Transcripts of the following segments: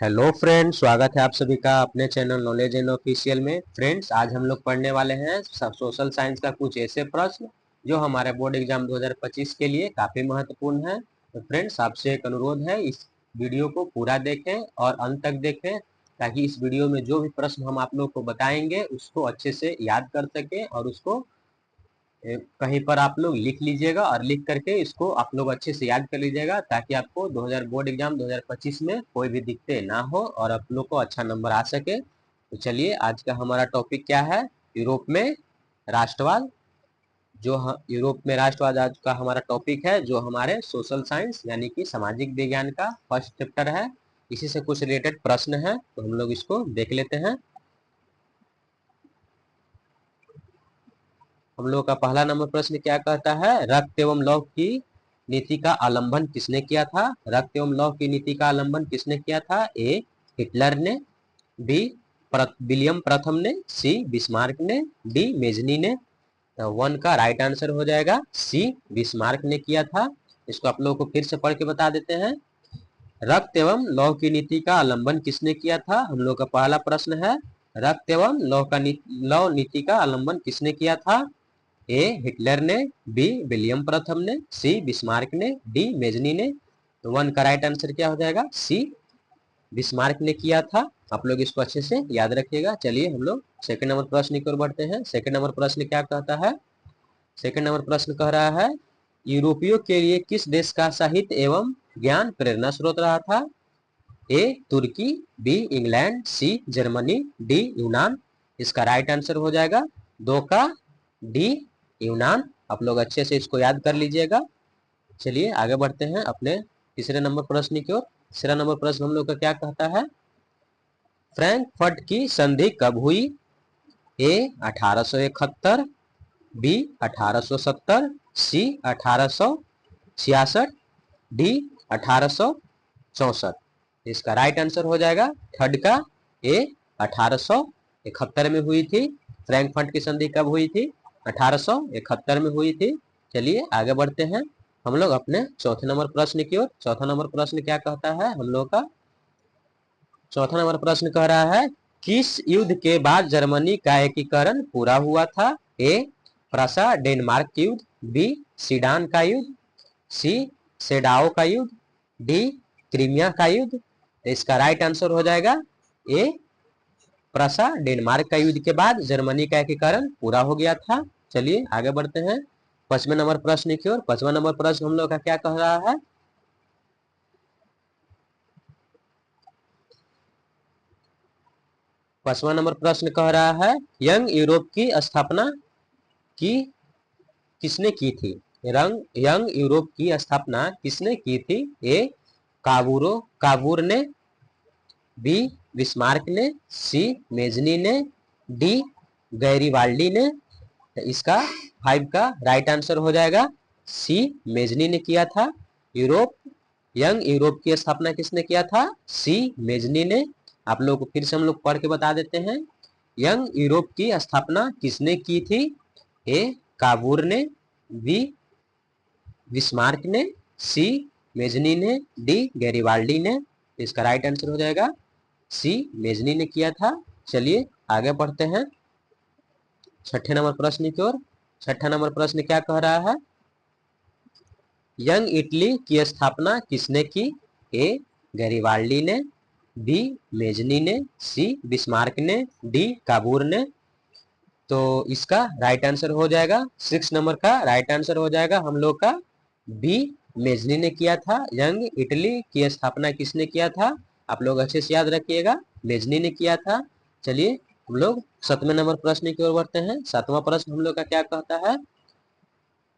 Hello friends, स्वागत है आप सभी का अपने चैनल नॉलेज एंड ऑफिशियल में। फ्रेंड्स, आज हम लोग पढ़ने वाले हैं सोशल साइंस का कुछ ऐसे प्रश्न जो हमारे बोर्ड एग्जाम 2025 के लिए काफी महत्वपूर्ण है। तो फ्रेंड्स, आपसे एक अनुरोध है, इस वीडियो को पूरा देखें और अंत तक देखें ताकि इस वीडियो में जो भी प्रश्न हम आप लोग को बताएंगे उसको अच्छे से याद कर सकें और उसको कहीं पर आप लोग लिख लीजिएगा और लिख करके इसको आप लोग अच्छे से याद कर लीजिएगा ताकि आपको 2000 बोर्ड एग्जाम 2025 में कोई भी दिक्कतें ना हो और आप लोग को अच्छा नंबर आ सके। तो चलिए, आज का हमारा टॉपिक क्या है? यूरोप में राष्ट्रवाद। यूरोप में राष्ट्रवाद आज का हमारा टॉपिक है, जो हमारे सोशल साइंस यानी कि सामाजिक विज्ञान का फर्स्ट चैप्टर है। इसी से कुछ रिलेटेड प्रश्न है, तो हम लोग इसको देख लेते हैं। हम लोग का पहला नंबर प्रश्न क्या कहता है? रक्त एवं लौह की नीति का आलंबन किसने किया था? रक्त एवं लौह की नीति का आलंबन किसने किया था? ए हिटलर ने, बी विलियम प्रथम ने, सी बिस्मार्क ने, डी मेजनी ने। तो वन का राइट आंसर हो जाएगा सी, बिस्मार्क ने किया था। इसको आप लोगों को फिर से पढ़ के बता देते हैं। रक्त एवं लौह की नीति का आलंबन किसने किया था? हम लोग का पहला प्रश्न है, रक्त एवं लौह नीति का आलंबन किसने किया था? ए हिटलर ने, बी विलियम प्रथम ने, सी बिस्मार्क ने, डी मेजनी ने। तो वन का राइट आंसर क्या हो जाएगा? सी, बिस्मार्क ने किया था। आप लोग इसको अच्छे से याद रखिएगा। चलिए हम लोग सेकंड नंबर प्रश्न की ओर बढ़ते हैं। सेकंड नंबर प्रश्न क्या कहता है? सेकंड नंबर प्रश्न कह रहा है, यूरोपियों के लिए किस देश का साहित्य एवं ज्ञान प्रेरणा स्रोत रहा था? ए तुर्की, B England, C Germany, D यूनान। इसका राइट आंसर हो जाएगा दो का डी, यूनान। आप लोग अच्छे से इसको याद कर लीजिएगा। चलिए आगे बढ़ते हैं अपने तीसरे नंबर प्रश्न की ओर। तीसरा नंबर प्रश्न हम लोग का क्या कहता है? फ्रैंकफर्ट की संधि कब हुई? ए 1871, बी 1870, सी 1866, डी 1864। इसका राइट आंसर हो जाएगा थर्ड का ए, 1871 में हुई थी। फ्रैंकफर्ट की संधि कब हुई थी? 1871 में हुई थी। चलिए आगे बढ़ते हैं हम लोग अपने चौथे नंबर प्रश्न की ओर। चौथा नंबर प्रश्न क्या कहता है हम लोग का? चौथा नंबर प्रश्न कह रहा है, किस युद्ध के बाद जर्मनी का एकीकरण पूरा हुआ था? ए प्रसा डेनमार्क युद्ध, बी सीडान का युद्ध, सी सेडाओ का युद्ध, डी क्रीमिया का युद्ध। तो इसका राइट आंसर हो जाएगा ए, प्रसा डेनमार्क का युद्ध के बाद जर्मनी का एकीकरण पूरा हो गया था। चलिए आगे बढ़ते हैं पांचवें नंबर प्रश्न की ओर। पांचवा नंबर प्रश्न हम लोग का क्या कह रहा है? पांचवा नंबर प्रश्न कह रहा है, यंग यूरोप की स्थापना की किसने की थी? यंग यूरोप की स्थापना किसने की थी? ए काबूर ने, बी बिस्मार्क ने, सी मेजनी ने, डी गैरीवाल्डी ने। तो इसका फाइव का राइट आंसर हो जाएगा सी, मेजनी ने किया था। यंग यूरोप की स्थापना किसने किया था? सी मेजनी ने। आप लोग को फिर से हम लोग पढ़ के बता देते हैं। यंग यूरोप की स्थापना किसने की थी? ए काबूर ने, बी बिस्मार्क ने, सी मेजनी ने, डी गैरीवाल्डी ने। इसका राइट आंसर हो जाएगा सी, मेजनी ने किया था। चलिए आगे बढ़ते हैं छठे नंबर प्रश्न की ओर। छठा नंबर प्रश्न क्या कह रहा है? यंग इटली की स्थापना किसने की? ए गैरीवाल्डी ने, बी मेजनी ने, सी बिस्मार्क ने, डी काबूर ने। तो इसका राइट आंसर हो जाएगा सिक्स नंबर का राइट आंसर हो जाएगा हम लोग का बी, मेजनी ने किया था। यंग इटली की स्थापना किसने किया था? आप लोग अच्छे से याद रखिएगा, मेजनी ने किया था। चलिए हम लोग सातवें नंबर प्रश्न की ओर बढ़ते हैं। सातवां प्रश्न हम लोग का क्या कहता है?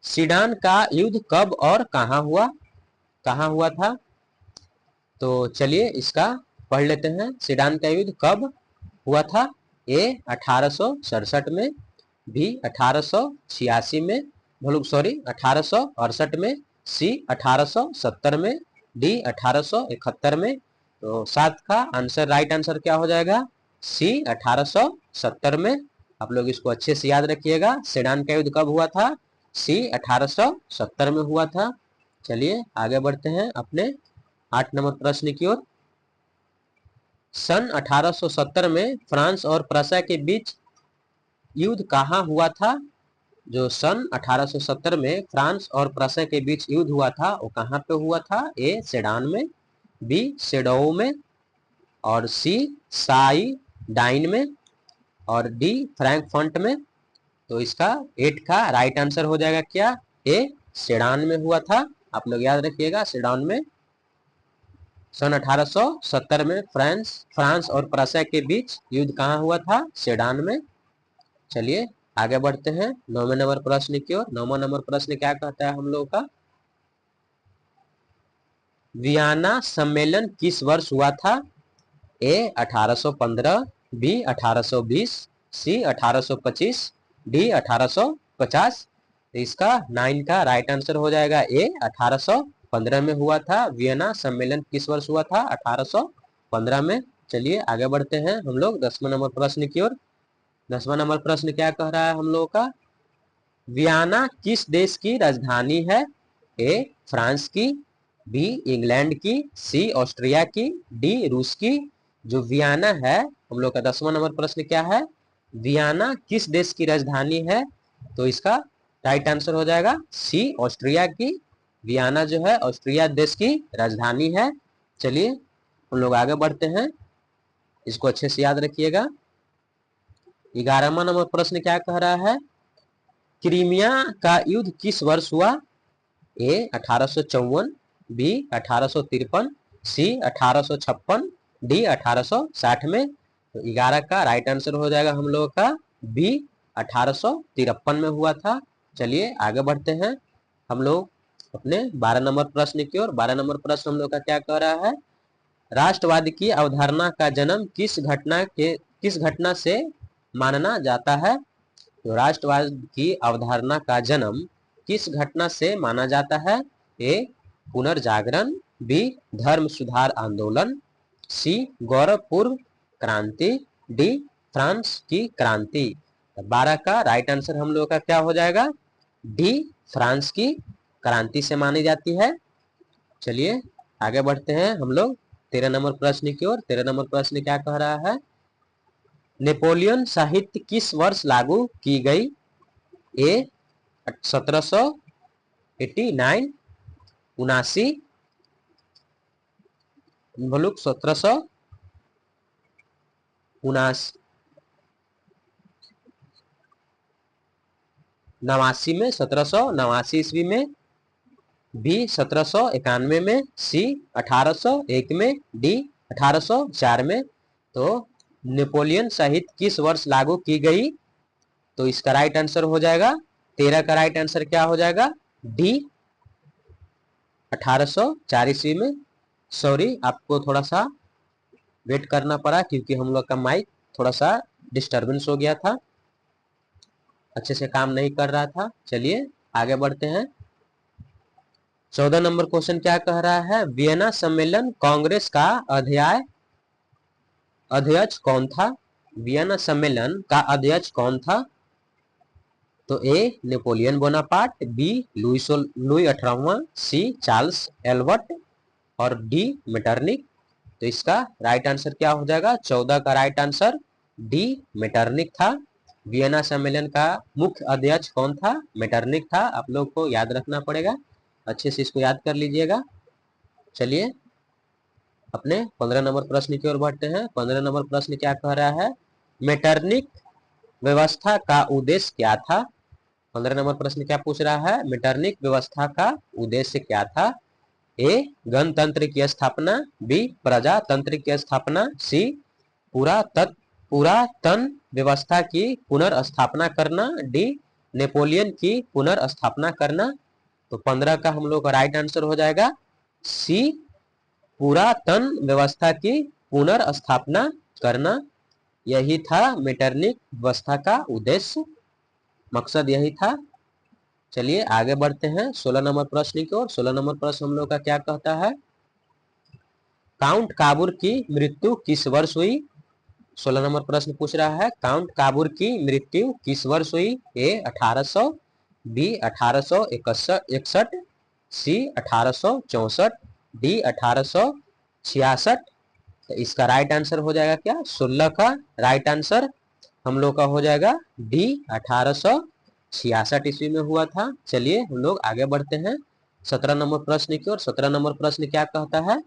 सीडान का युद्ध कब और कहां हुआ? कहां हुआ था? तो चलिए इसका पढ़ लेते हैं। सीडान का युद्ध कब हुआ था? ए 1867 में, बी 1886 में, 1868 में, सी 1870 में, डी 1871 में। तो सात का आंसर राइट आंसर क्या हो जाएगा? सी 1870 में। आप लोग इसको अच्छे से याद रखिएगा। सेडान का युद्ध कब हुआ था? सी 1870 में हुआ था। चलिए आगे बढ़ते हैं अपने 8 नंबर प्रश्न की ओर। सन 1870 में फ्रांस और प्रसा के बीच युद्ध कहाँ हुआ था? जो सन 1870 में फ्रांस और प्रसा के बीच युद्ध हुआ था वो कहाँ पे हुआ था? ए सेडान में, बी सेडो में, और सी साई डाइन में, और डी फ्रैंकफर्ट में। तो इसका 8 का राइट आंसर हो जाएगा क्या? ए सेडान में हुआ था। आप लोग याद रखिएगा, सेडान में सन 1870 में फ्रांस और प्रसा के बीच युद्ध कहाँ हुआ था? सेडान में। चलिए आगे बढ़ते हैं 9वें नंबर प्रश्न की ओर। 9वां नंबर प्रश्न क्या कहता है हम लोगों का? वियना सम्मेलन किस वर्ष हुआ था? ए 1815, बी 1820, सी 1825, डी 1850। इसका 9 का राइट आंसर हो जाएगा ए 1815 में हुआ था। वियना सम्मेलन किस वर्ष हुआ था? 1815 में। चलिए आगे बढ़ते हैं हम लोग 10वें नंबर प्रश्न की ओर। 10वां नंबर प्रश्न क्या कह रहा है हम लोगों का? वियना किस देश की राजधानी है? ए फ्रांस की, बी इंग्लैंड की, सी ऑस्ट्रिया की, डी रूस की। जो वियना है हम लोग का 10वां नंबर प्रश्न क्या है? वियना किस देश की राजधानी है? तो इसका राइट आंसर हो जाएगा सी ऑस्ट्रिया की। वियना जो है ऑस्ट्रिया देश की राजधानी है। चलिए हम लोग आगे बढ़ते हैं, इसको अच्छे से याद रखिएगा। 11वां नंबर प्रश्न क्या कह रहा है? क्रीमिया का युद्ध किस वर्ष हुआ? ए 1854, बी 1853, सी 1856, डी 1860 में। तो 11 का राइट आंसर हो जाएगा हम लोगों का बी 1853 में हुआ था। चलिए आगे बढ़ते हैं हम लोग अपने 12 नंबर प्रश्न की ओर। 12 नंबर प्रश्न हम लोग का क्या कह रहा है? राष्ट्रवाद की अवधारणा का जन्म किस घटना से मानना जाता है? तो राष्ट्रवाद की अवधारणा का जन्म किस घटना से माना जाता है? ए पुनर्जागरण, बी धर्म सुधार आंदोलन, सी गौरवपूर्व क्रांति, डी फ्रांस की क्रांति। 12 का राइट आंसर हम लोग का क्या हो जाएगा? डी फ्रांस की क्रांति से मानी जाती है। चलिए आगे बढ़ते हैं हम लोग 13 नंबर प्रश्न की ओर। 13 नंबर प्रश्न क्या कह रहा है? नेपोलियन साहित्य किस वर्ष लागू की गई? ए 1789, 79, बोलो 1789 में, 1789 ईस्वी में, बी 1791 में, सी 1801 में, डी 1804 में। तो नेपोलियन साहित्य किस वर्ष लागू की गई? तो इसका राइट आंसर हो जाएगा 13 का राइट आंसर क्या हो जाएगा? डी 1804 ईस्वी में। सॉरी आपको थोड़ा सा वेट करना पड़ा क्योंकि हम लोग का माइक थोड़ा सा डिस्टरबेंस हो गया था, अच्छे से काम नहीं कर रहा था। चलिए आगे बढ़ते हैं। 14 नंबर क्वेश्चन क्या कह रहा है? वियना सम्मेलन कांग्रेस का अध्यक्ष कौन था? वियना सम्मेलन का अध्यक्ष कौन था? तो A Napoleon Bonaparte, B Louis 18वां, सी चार्ल्स एल्बर्ट, और डी मेटरनिक। तो इसका राइट आंसर क्या हो जाएगा? 14 का राइट आंसर डी मेटरनिक था। वियना सम्मेलन का मुख्य अध्यक्ष कौन था? मेटरनिक था। आप लोग को याद रखना पड़ेगा, अच्छे से इसको याद कर लीजिएगा। चलिए अपने 15 नंबर प्रश्न की ओर बढ़ते हैं। 15 नंबर प्रश्न क्या कह रहा है? मेटरनिक व्यवस्था का उद्देश्य क्या था? 15 नंबर प्रश्न क्या पूछ रहा है? मेटरनिक व्यवस्था का उद्देश्य क्या था? ए गणतंत्र की स्थापना, बी प्रजातंत्र की स्थापना, सी पुरातन व्यवस्था की पुनर्स्थापना करना, डी नेपोलियन की पुनर्स्थापना करना। तो 15 का हम लोग का राइट आंसर हो जाएगा सी पुरातन व्यवस्था की पुनर्स्थापना करना। यही था मेटरनिक व्यवस्था का उद्देश्य, मकसद यही था। चलिए आगे बढ़ते हैं 16 नंबर प्रश्न की ओर। 16 नंबर प्रश्न हम लोग का क्या कहता है? काउंट काबूर की मृत्यु किस वर्ष हुई? 16 नंबर प्रश्न पूछ रहा है काउंट काबूर की मृत्यु किस वर्ष हुई? ए 1800, बी 1861, सी 1864, डी 1866, तो इसका राइट आंसर हो जाएगा क्या, 16 का राइट आंसर हम लोग का हो जाएगा डी, 1866 ईस्वी में हुआ था। चलिए हम लोग आगे बढ़ते हैं 17 नंबर प्रश्न की ओर। 17 नंबर प्रश्न क्या कहता है,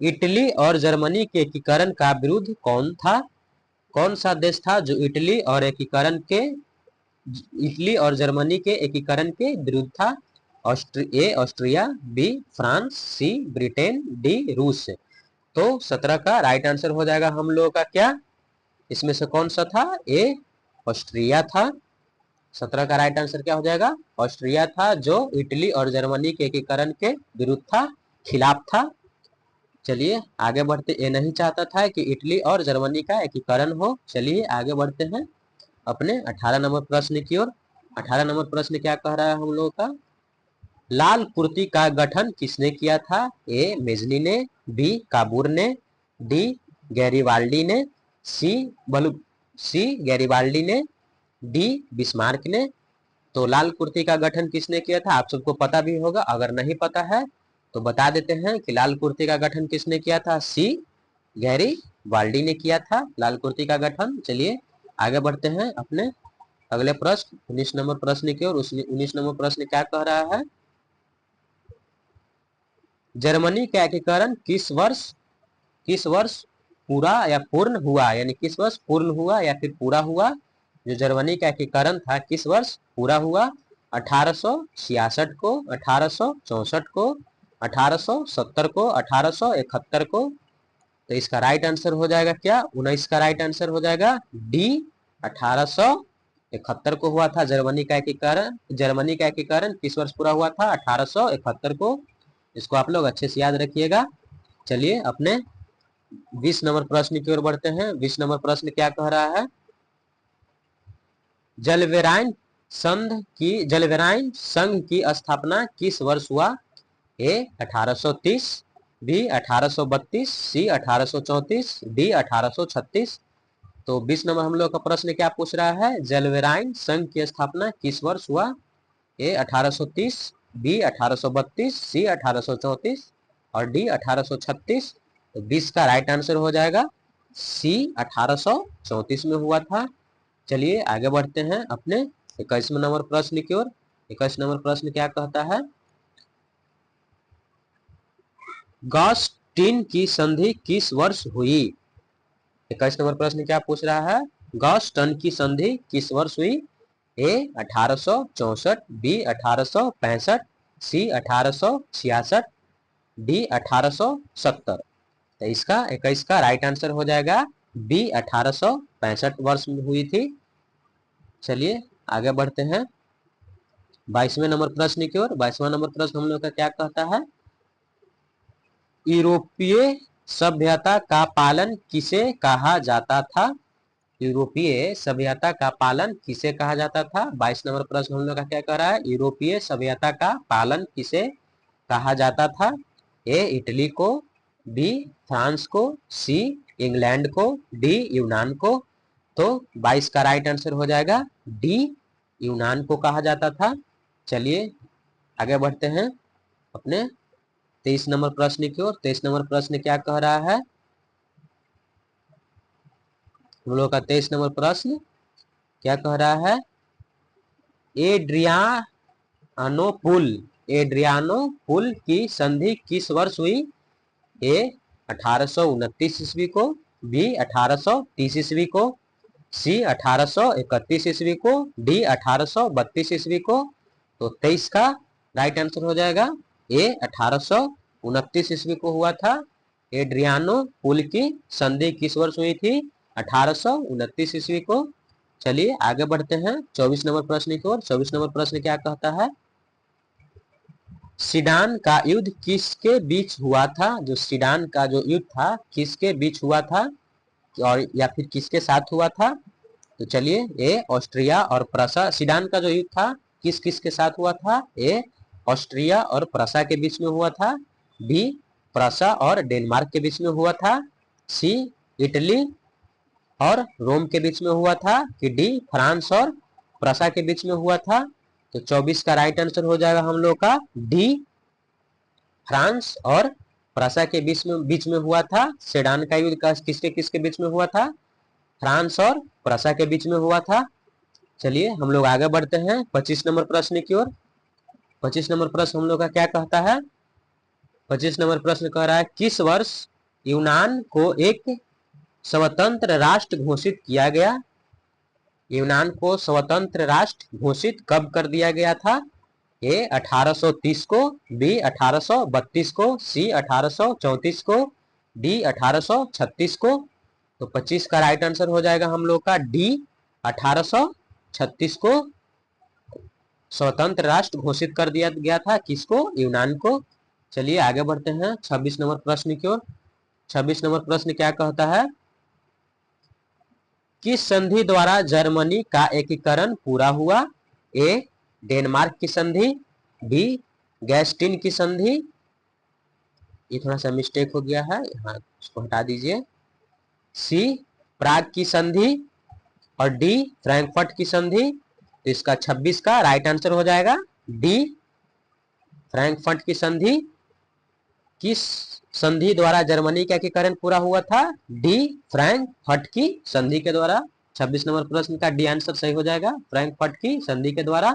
इटली और जर्मनी के एकीकरण का विरोध कौन था? कौन सा देश था जो इटली और जर्मनी के एकीकरण के विरुद्ध था? ए ऑस्ट्रिया, बी फ्रांस, सी ब्रिटेन, डी रूस। तो 17 का राइट आंसर हो जाएगा हम लोगों का क्या, इसमें से कौन सा था, ए ऑस्ट्रिया था। 17 का राइट आंसर क्या हो जाएगा, ऑस्ट्रिया था, जो इटली और जर्मनी के एकीकरण के विरुद्ध था, खिलाफ था। चलिए आगे बढ़ते, ये नहीं चाहता था कि इटली और जर्मनी का एकीकरण हो। चलिए आगे बढ़ते हैं अपने 18 नंबर प्रश्न की ओर। 18 नंबर प्रश्न क्या कह रहा है हम लोगों का, लाल कुर्ती का गठन किसने किया था? ए मेजनी ने, बी काबूर ने, डी गैरीवाल्डी ने, सी गैरीवाल्डी ने, डी बिस्मार्क ने। तो लाल कुर्ती का गठन किसने किया था, आप सबको पता भी होगा, अगर नहीं पता है तो बता देते हैं कि लाल कुर्ती का गठन किसने किया था, सी गैरीवाल्डी ने किया था लाल कुर्ती का गठन। चलिए आगे बढ़ते हैं अपने अगले प्रश्न 19 नंबर प्रश्न की ओर। 19 नंबर प्रश्न क्या कह रहा है, जर्मनी का एकीकरण किस वर्ष पूरा या पूर्ण हुआ, यानी किस वर्ष पूर्ण हुआ या फिर पूरा हुआ? जो जर्मनी का एकीकरण था किस वर्ष पूरा हुआ? 1866 को, 1864 को, 1870 को, 1871 को। तो इसका राइट आंसर हो जाएगा क्या, 19 का राइट आंसर हो जाएगा डी, 1871 को हुआ था जर्मनी का एकीकरण। जर्मनी का एकीकरण किस वर्ष पूरा हुआ था, 1871 को। इसको आप लोग अच्छे से याद रखिएगा। चलिए अपने 20 नंबर प्रश्न की ओर बढ़ते हैं। 20 नंबर प्रश्न क्या कह रहा है, जलवेराइन संघ की स्थापना किस वर्ष हुआ? ए 1830, बी 1832, सी 1834, डी 1836। तो 20 नंबर हम लोग का प्रश्न क्या पूछ रहा है, जलवेराइन संघ की स्थापना किस वर्ष हुआ? ए 1830, बी 1832, सी 1834 और डी 1836। तो 20 का राइट आंसर हो जाएगा सी, 1834 में हुआ था। चलिए आगे बढ़ते हैं अपने 21वें नंबर प्रश्न की ओर। 21 नंबर प्रश्न क्या कहता है, गॉस-टिन की संधि किस वर्ष हुई? 21 नंबर प्रश्न क्या पूछ रहा है, गॉस-टन की संधि किस वर्ष हुई? ए 1864, बी 1865, सी 1866, डी 1870। तो इसका 21 का राइट आंसर हो जाएगा बी, 1865 वर्ष में हुई थी। चलिए आगे बढ़ते हैं 22वें नंबर प्रश्न की ओर। 22वां नंबर प्रश्न हम लोग का क्या कहता है, यूरोपीय सभ्यता का पालन किसे कहा जाता था? यूरोपीय सभ्यता का पालन किसे कहा जाता था? 22 नंबर प्रश्न हम लोग का क्या कह रहा है, यूरोपीय सभ्यता का पालन किसे कहा जाता था? ए इटली को, बी फ्रांस को, सी इंग्लैंड को, डी यूनान को। तो 22 का राइट आंसर हो जाएगा डी, यूनान को कहा जाता था। चलिए आगे बढ़ते हैं अपने 23 नंबर प्रश्न की ओर। 23 नंबर प्रश्न क्या कह रहा है, हम लोग का 23 नंबर प्रश्न क्या कह रहा है, एड्रियानोपुल की संधि किस वर्ष हुई? ए 1829 ईस्वी को, बी 1830 ईस्वी को, सी 1831 ईस्वी को, डी 1832 ईस्वी को। तो 23 का राइट आंसर हो जाएगा ए 1829 ईस्वी को हुआ था। एड्रियानोपुल की संधि किस वर्ष हुई थी? 1829 ईस्वी को। चलिए आगे बढ़ते हैं 24 नंबर प्रश्न की ओर। 24 नंबर प्रश्न क्या कहता है, सीडान का युद्ध किसके बीच हुआ था? जो सीडान का जो युद्ध था किसके बीच हुआ था और या फिर किसके साथ हुआ था? तो चलिए ए ऑस्ट्रिया और प्रसा। सीडान का जो युद्ध था किस किस के साथ हुआ था? ए ऑस्ट्रिया और प्रसा के बीच में हुआ था, बी प्रसा और डेनमार्क के बीच में हुआ था, सी इटली और रोम के बीच में हुआ था, कि डी फ्रांस और प्रसा के बीच में हुआ था। तो 24 का राइट आंसर हो जाएगा हम लोग का डी, फ्रांस और प्रसा के बीच में हुआ था। सेडान का युद्ध किसके किसके बीच में हुआ था? फ्रांस और प्रसा के बीच में हुआ था। चलिए हम लोग आगे बढ़ते हैं 25 नंबर प्रश्न की ओर। 25 नंबर प्रश्न हम लोग का क्या कहता है? 25 नंबर प्रश्न कह रहा है किस वर्ष यूनान को एक स्वतंत्र राष्ट्र घोषित किया गया? यूनान को स्वतंत्र राष्ट्र घोषित कब कर दिया गया था? ए 1830 को, बी 1832 को, सी 1834 को, डी 1836 को। तो 25 का राइट आंसर हो जाएगा हम लोग का डी 1836 को स्वतंत्र राष्ट्र घोषित कर दिया गया था। किसको? यूनान को। चलिए आगे बढ़ते हैं 26 नंबर प्रश्न की ओर। 26 नंबर प्रश्न क्या कहता है? किस संधि द्वारा जर्मनी का एकीकरण पूरा हुआ? ए डेनमार्क की संधि, बी गैस्टिन की संधि, ये थोड़ा सा मिस्टेक हो गया है, यहाँ इसको हटा दीजिए, सी प्राग की संधि और डी फ्रैंकफर्ट की संधि। तो इसका 26 का राइट आंसर हो जाएगा डी फ्रैंकफर्ट की संधि। किस संधि द्वारा जर्मनी का एकीकरण पूरा हुआ था? डी फ्रैंकफर्ट की संधि के द्वारा। 26 नंबर प्रश्न का डी आंसर सही हो जाएगा, फ्रैंकफर्ट की संधि के द्वारा।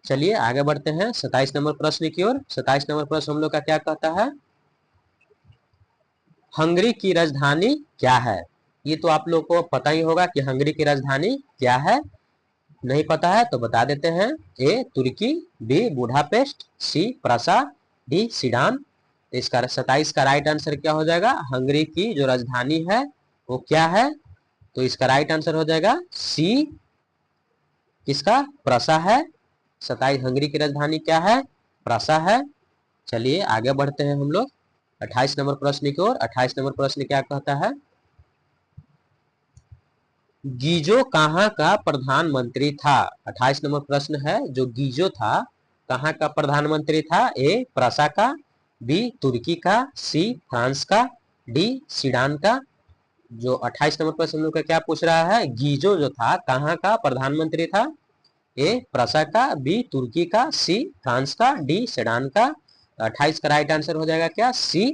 चलिए आगे बढ़ते हैं 27 नंबर प्रश्न की ओर। 27 नंबर प्रश्न हम लोग का क्या कहता है? हंगरी की राजधानी क्या है? ये तो आप लोग को पता ही होगा कि हंगरी की राजधानी क्या है। नहीं पता है तो बता देते हैं। ए तुर्की, बी बुडापेस्ट, सी प्रसा, डी सिडान। इसका 27 का राइट आंसर क्या हो जाएगा? हंगरी की जो राजधानी है वो क्या है? तो इसका राइट आंसर हो जाएगा सी, किसका? प्रसा है। 27 हंगरी की राजधानी क्या है? प्रसा है। चलिए आगे बढ़ते हैं हम लोग 28 नंबर प्रश्न की ओर। 28 नंबर प्रश्न क्या कहता है? गीजो कहाँ का प्रधानमंत्री था? 28 नंबर प्रश्न है, जो गीजो था कहाँ का प्रधानमंत्री था? ए प्रसा का, बी तुर्की का, सी फ्रांस का, डी सीडान का। जो 28 नंबर प्रश्न हम लोग का क्या पूछ रहा है? गीजो जो था कहाँ का प्रधानमंत्री था? ए प्रसा का, बी तुर्की का, सी फ्रांस का, डी सीडान का। 28 का राइट आंसर हो जाएगा क्या? सी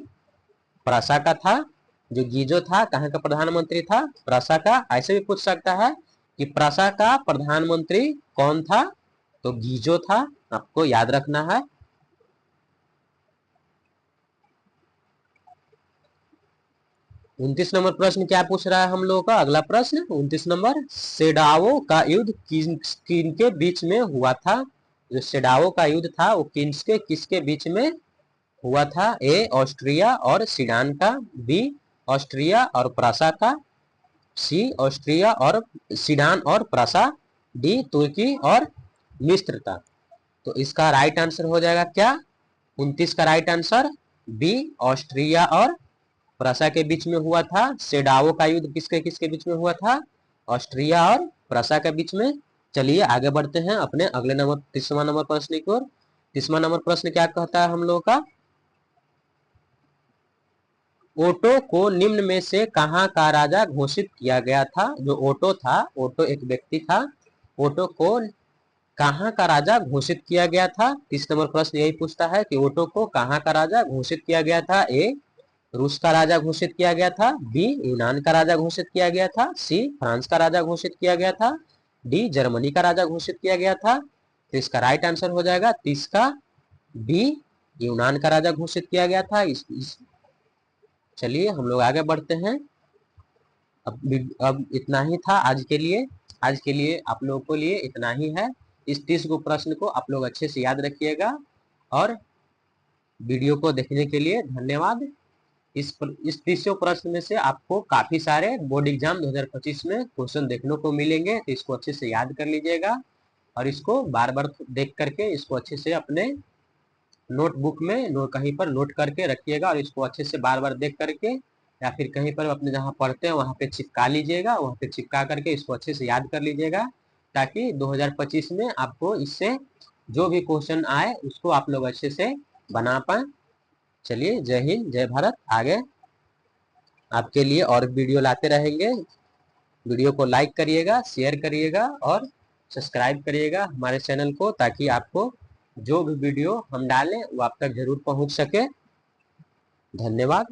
प्रसा का था। जो गीजो था कहाँ का प्रधानमंत्री था? प्रसा का। ऐसे भी पूछ सकता है कि प्रसा का प्रधानमंत्री कौन था? तो गीजो था, आपको याद रखना है। 29 नंबर प्रश्न क्या पूछ रहा है हम लोगों का? अगला प्रश्न 29 नंबर, सेडाओ का युद्ध किनके बीच में हुआ था? जो सेडाओ का युद्ध था वो किसके बीच में हुआ था? ए ऑस्ट्रिया और सीडान का, बी ऑस्ट्रिया और प्रसा का, सी ऑस्ट्रिया और सीडान और प्रसा, डी तुर्की और मिस्र का। तो इसका राइट आंसर हो जाएगा क्या? 29 का राइट आंसर बी ऑस्ट्रिया और प्रसा के बीच में हुआ था। सेडाओ का युद्ध किसके किसके बीच में हुआ था? ऑस्ट्रिया और प्रसा के बीच में। चलिए आगे बढ़ते हैं अपने अगले नंबर 30वां नंबर प्रश्न की ओर। 30वां नंबर प्रश्न क्या कहता है हम लोगों का? ओटो को निम्न में से कहाँ का राजा घोषित किया गया था? जो ओटो था, ओटो एक व्यक्ति था, ओटो को कहाँ का राजा घोषित किया गया था? 30 नंबर प्रश्न यही पूछता है कि ओटो को कहाँ का राजा घोषित किया गया था? ए रूस का राजा घोषित किया गया था, बी यूनान का राजा घोषित किया गया था, सी फ्रांस का राजा घोषित किया गया था, डी जर्मनी का राजा घोषित किया गया था। तो इसका राइट आंसर हो जाएगा 30 का बी यूनान का राजा घोषित किया गया था। चलिए हम लोग आगे बढ़ते हैं। अब इतना ही था आज के लिए। आज के लिए आप लोगों को लिए इतना ही है। इस 30 को प्रश्न को आप लोग अच्छे से याद रखिएगा और वीडियो को देखने के लिए धन्यवाद। इस 30 प्रश्न में से आपको काफी सारे बोर्ड एग्जाम 2025 में क्वेश्चन देखने को मिलेंगे, तो इसको अच्छे से याद कर लीजिएगा और इसको बार बार देख करके इसको अच्छे से अपने नोटबुक में कहीं पर नोट करके रखिएगा और इसको अच्छे से बार बार देख करके या फिर कहीं पर अपने जहाँ पढ़ते हैं वहाँ पे चिपका लीजिएगा, वहाँ पे चिपका करके इसको अच्छे से याद कर लीजिएगा, ताकि 2025 में आपको इससे जो भी क्वेश्चन आए उसको आप लोग अच्छे से बना पाए। चलिए जय हिंद जय भारत। आगे आपके लिए और वीडियो लाते रहेंगे। वीडियो को लाइक करिएगा, शेयर करिएगा और सब्सक्राइब करिएगा हमारे चैनल को, ताकि आपको जो भी वीडियो हम डालें वो आप तक जरूर पहुंच सके। धन्यवाद।